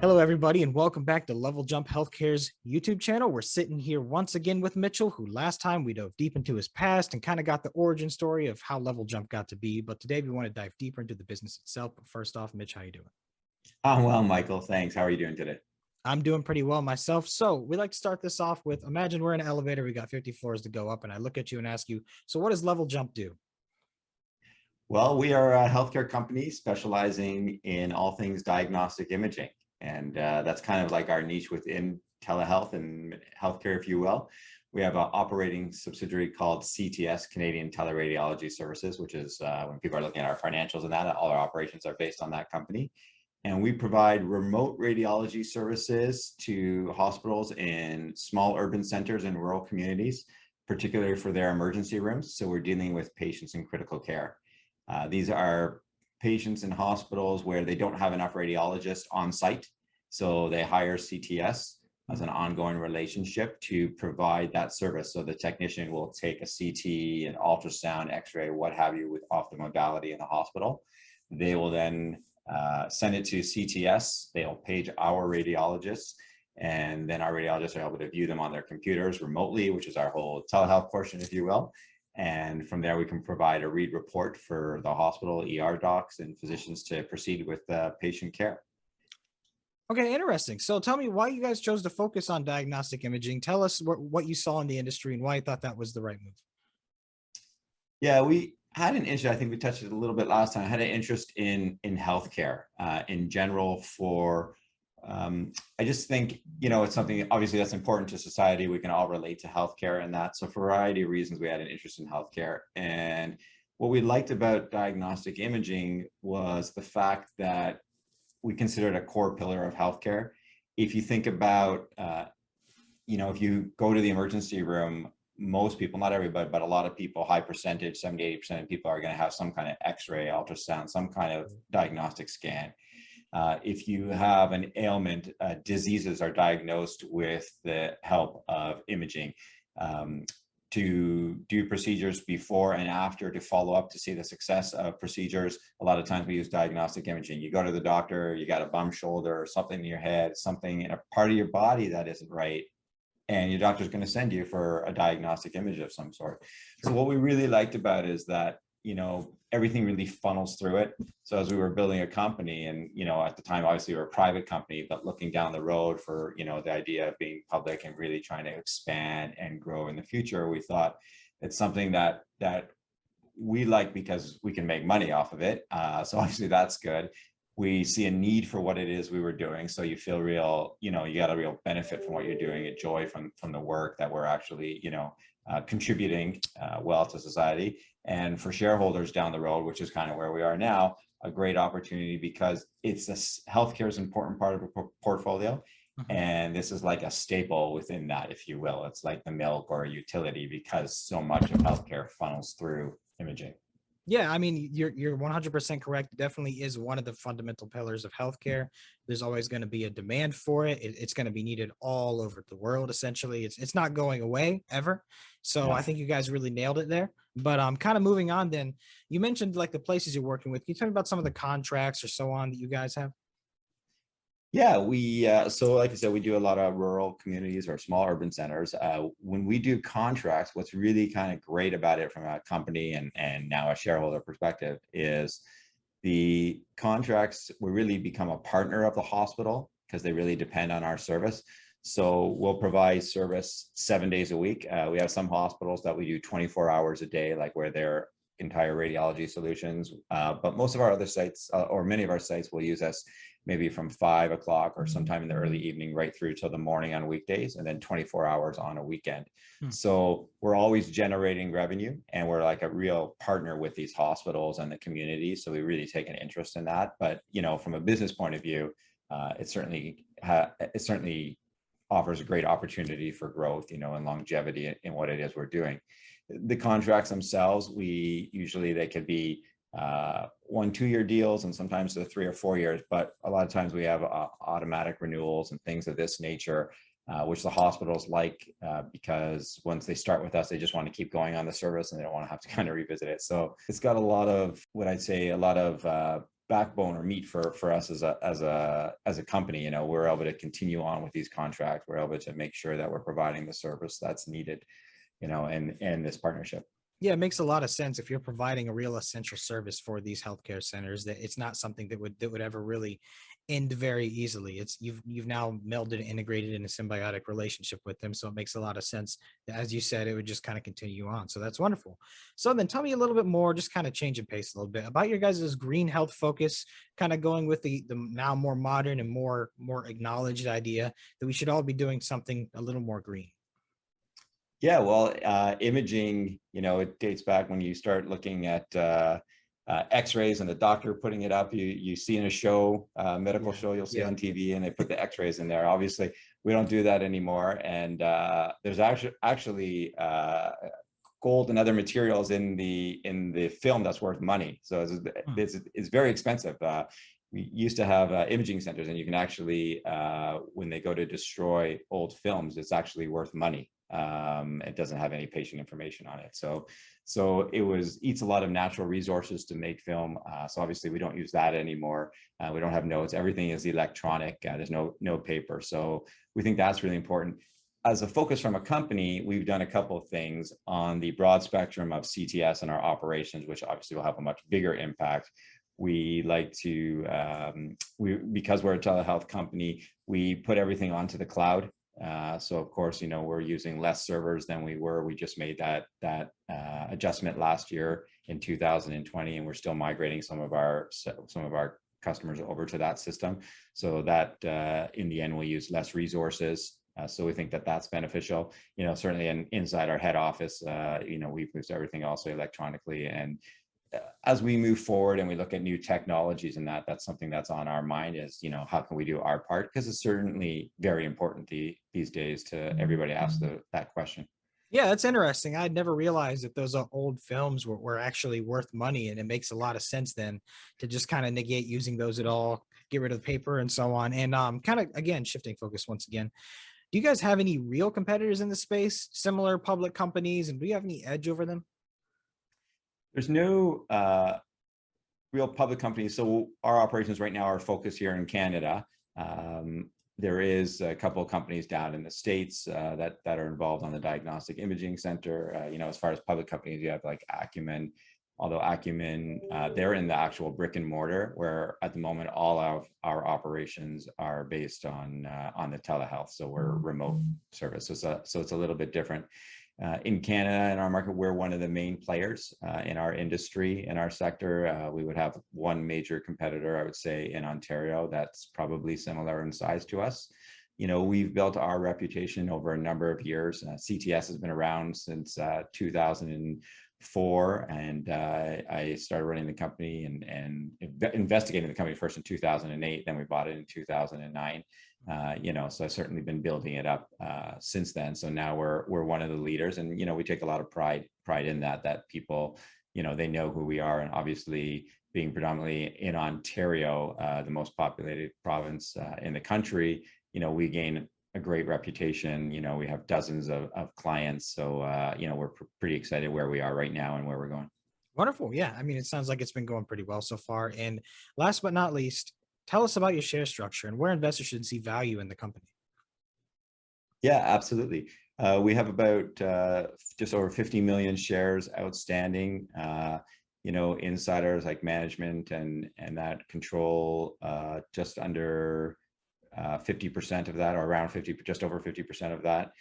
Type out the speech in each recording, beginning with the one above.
Hello, everybody, and welcome back to LevelJump Healthcare's YouTube channel. We're sitting here once again with Mitchell, who last time we dove deep into his past and kind of got the origin story of how LevelJump got to be. But today we want to dive deeper into the business itself. But first off, Mitch, how you doing? I'm well, Michael. Thanks. How are you doing today? I'm doing pretty well myself. So we like to start this off with, imagine we're in an elevator, we got 50 floors to go up, and I look at you and ask you, so what does LevelJump do? Well, we are a healthcare company specializing in all things diagnostic imaging. And that's kind of like our niche within telehealth and healthcare, if you will. We have an operating subsidiary called CTS, Canadian Teleradiology Services, which is when people are looking at our financials and that, all our operations are based on that company. And we provide remote radiology services to hospitals in small urban centers and rural communities, particularly for their emergency rooms. So we're dealing with patients in critical care. These are patients in hospitals where they don't have enough radiologists on site. So they hire CTS as an ongoing relationship to provide that service. So the technician will take a CT, an ultrasound, X-ray, what have you, with off the modality in the hospital. They will then send it to CTS. They'll page our radiologists, and then our radiologists are able to view them on their computers remotely, which is our whole telehealth portion, if you will. And from there, we can provide a read report for the hospital, ER docs, and physicians to proceed with patient care. Okay, interesting. So tell me why you guys chose to focus on diagnostic imaging. Tell us what you saw in the industry and why you thought that was the right move. Yeah, we had an interest, I think we touched it a little bit last time, I had an interest in healthcare in general for, I just think, it's something obviously that's important to society. We can all relate to healthcare and that. So for a variety of reasons, we had an interest in healthcare. And what we liked about diagnostic imaging was the fact that we consider it a core pillar of healthcare. If you think about, if you go to the emergency room, most people, not everybody, but a lot of people, high percentage, 70, 80% of people are going to have some kind of X-ray, ultrasound, some kind of diagnostic scan. If you have an ailment, diseases are diagnosed with the help of imaging. To do procedures before and after to follow up to see the success of procedures. A lot of times we use diagnostic imaging. You go to the doctor, you got a bum shoulder or something in your head, something in a part of your body that isn't right, and your doctor's going to send you for a diagnostic image of some sort. So what we really liked about it is that, everything really funnels through it. So as we were building a company, and, at the time, obviously we were a private company, but looking down the road for, the idea of being public and really trying to expand and grow in the future, we thought it's something that we like because we can make money off of it. So obviously that's good. We see a need for what it is we were doing. So you feel real, you got a real benefit from what you're doing, a joy from the work that we're actually, contributing well to society. And for shareholders down the road, which is kind of where we are now, a great opportunity because healthcare is an important part of a portfolio. And this is like a staple within that, if you will. It's like the milk or a utility because so much of healthcare funnels through imaging. Yeah, I mean, you're 100% correct. It definitely is one of the fundamental pillars of healthcare. There's always going to be a demand for it. It's going to be needed all over the world. Essentially, it's not going away ever. So I think you guys really nailed it there. But kind of moving on. Then you mentioned like the places you're working with. Can you tell me about some of the contracts or so on that you guys have? Yeah, so like I said, we do a lot of rural communities or small urban centers. When we do contracts, what's really kind of great about it from a company and now a shareholder perspective is the contracts will really become a partner of the hospital because they really depend on our service. So we'll provide service 7 days a week. We have some hospitals that we do 24 hours a day, like where they're entire radiology solutions. But most of our other sites or many of our sites will use us maybe from 5 o'clock or sometime in the early evening right through till the morning on weekdays, and then 24 hours on a weekend. So we're always generating revenue, and we're like a real partner with these hospitals and the community. So we really take an interest in that. But, from a business point of view, it certainly offers a great opportunity for growth, and longevity in what it is we're doing. The contracts themselves, they could be 1-2 year deals, and sometimes they're 3 or 4 years, but a lot of times we have automatic renewals and things of this nature, which the hospitals like because once they start with us, they just want to keep going on the service and they don't want to have to kind of revisit it. So it's got a lot of backbone or meat for us as a company. You know, we're able to continue on with these contracts. We're able to make sure that we're providing the service that's needed, you know, and this partnership. Yeah, it makes a lot of sense if you're providing a real essential service for these healthcare centers, that it's not something that would ever really end very easily. It's you've now melded and integrated in a symbiotic relationship with them. So it makes a lot of sense. As you said, it would just kind of continue on. So that's wonderful. So then tell me a little bit more, just kind of changing pace a little bit about your guys' green health focus, kind of going with the now more modern and more acknowledged idea that we should all be doing something a little more green. Yeah, well, imaging, you know, it dates back when you start looking at X-rays and the doctor putting it up. You see in a show, medical Yeah. show, you'll see Yeah. on TV, and they put the X-rays in there. Obviously, we don't do that anymore. And there's actually gold and other materials in the film that's worth money. So it's very expensive. We used to have imaging centers, and you can actually, when they go to destroy old films, it's actually worth money. It doesn't have any patient information on it. So it eats a lot of natural resources to make film. So obviously we don't use that anymore. We don't have notes. Everything is electronic. There's no paper. So we think that's really important. As a focus from a company, we've done a couple of things on the broad spectrum of CTS and our operations, which obviously will have a much bigger impact. We like to, because we're a telehealth company, we put everything onto the cloud. So of course, you know, we're using less servers than we were. We just made that adjustment last year in 2020, and we're still migrating some of our customers over to that system. So that in the end, we'll use less resources. So we think that that's beneficial. You know, certainly inside our head office, you know, we've moved everything also electronically. And as we move forward and we look at new technologies, and that's something that's on our mind, is, you know, how can we do our part? Because it's certainly very important these days to everybody ask that question. Yeah, that's interesting. I'd never realized that those old films were actually worth money, and it makes a lot of sense then to just kind of negate using those at all, get rid of the paper and so on. And kind of again shifting focus once again. Do you guys have any real competitors in the space, similar public companies, and do you have any edge over them? There's no real public companies. So our operations right now are focused here in Canada. There is a couple of companies down in the States that are involved on the diagnostic imaging center. You know, as far as public companies, you have like Acumen, although Acumen, they're in the actual brick and mortar, where at the moment, all of our operations are based on the telehealth. So we're remote service. So it's a little bit different. In Canada, in our market, we're one of the main players in our industry, in our sector. We would have one major competitor, I would say, in Ontario that's probably similar in size to us. You know, we've built our reputation over a number of years. CTS has been around since 2004, and I started running the company and investigating the company first in 2008. Then we bought it in 2009. You know, so I've certainly been building it up since then. So now we're one of the leaders, and you know, we take a lot of pride in that people, you know, they know who we are. And obviously, being predominantly in Ontario, the most populated province in the country, you know, we gain a great reputation. You know, we have dozens of clients. So you know, we're pretty excited where we are right now and where we're going. Wonderful. Yeah, I mean, it sounds like it's been going pretty well so far. And last but not least, tell us about your share structure and where investors should see value in the company. Yeah, absolutely. We have about just over 50 million shares outstanding. You know, insiders like management and that control just under 50% of that, or around 50, just over 50% of that.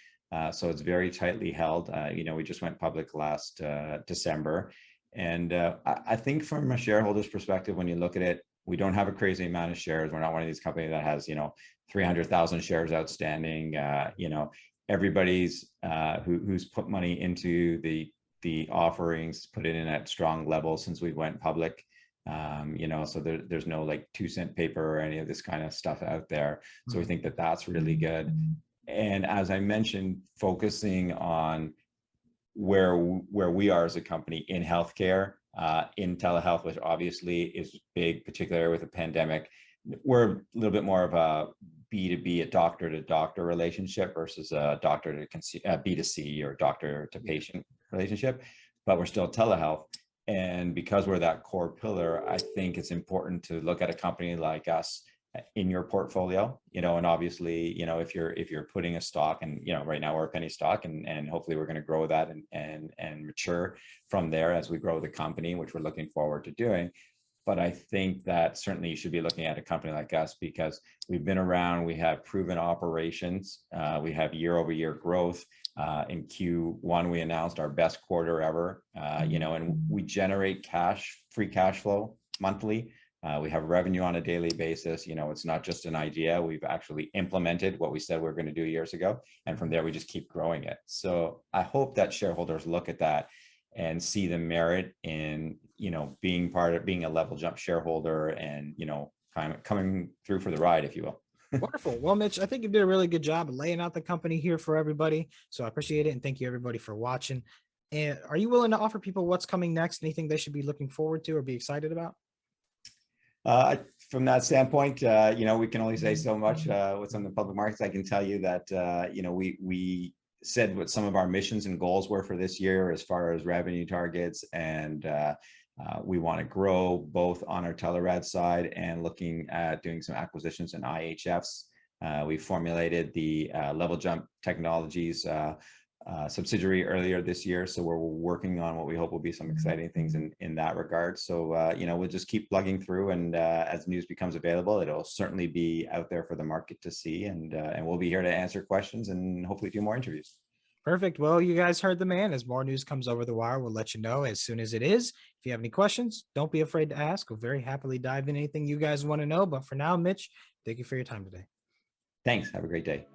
So it's very tightly held. You know, we just went public last December. And I think from a shareholder's perspective, when you look at it, we don't have a crazy amount of shares. We're not one of these companies that has, you know, 300,000 shares outstanding. You know, everybody's who's put money into the offerings, put it in at strong levels since we went public. You know, so there's no like 2-cent paper or any of this kind of stuff out there. So we think that that's really good. And as I mentioned, focusing on where we are as a company in healthcare, in telehealth, which obviously is big, particularly with the pandemic. We're a little bit more of a B2B, a doctor to doctor relationship versus a doctor to B2C or doctor to patient relationship, but we're still telehealth. And because we're that core pillar, I think it's important to look at a company like us in your portfolio, and obviously, if you're putting a stock, and, right now we're a penny stock, and hopefully we're going to grow that and mature from there as we grow the company, which we're looking forward to doing. But I think that certainly you should be looking at a company like us because we've been around, we have proven operations, we have year-over-year growth. In Q1, we announced our best quarter ever, and we generate free cash flow monthly. We have revenue on a daily basis. It's not just an idea. We've actually implemented what we said we were going to do years ago. And from there, we just keep growing it. So I hope that shareholders look at that and see the merit in, being a LevelJump shareholder and, kind of coming through for the ride, if you will. Wonderful. Well, Mitch, I think you did a really good job of laying out the company here for everybody. So I appreciate it. And thank you everybody for watching. And are you willing to offer people what's coming next? Anything they should be looking forward to or be excited about? From that standpoint, we can only say so much. What's on the public markets, I can tell you that, we said what some of our missions and goals were for this year as far as revenue targets, and we want to grow both on our telerad side and looking at doing some acquisitions in IHFs. We formulated the LevelJump Technologies subsidiary earlier this year, so we're working on what we hope will be some exciting things in that regard. So we'll just keep plugging through, and as news becomes available, it'll certainly be out there for the market to see, and we'll be here to answer questions and hopefully do more interviews. Perfect. Well, you guys heard the man. As more news comes over the wire, we'll let you know as soon as it is. If you have any questions, don't be afraid to ask. We'll very happily dive in anything you guys want to know. But for now, Mitch, thank you for your time today. Thanks. Have a great day.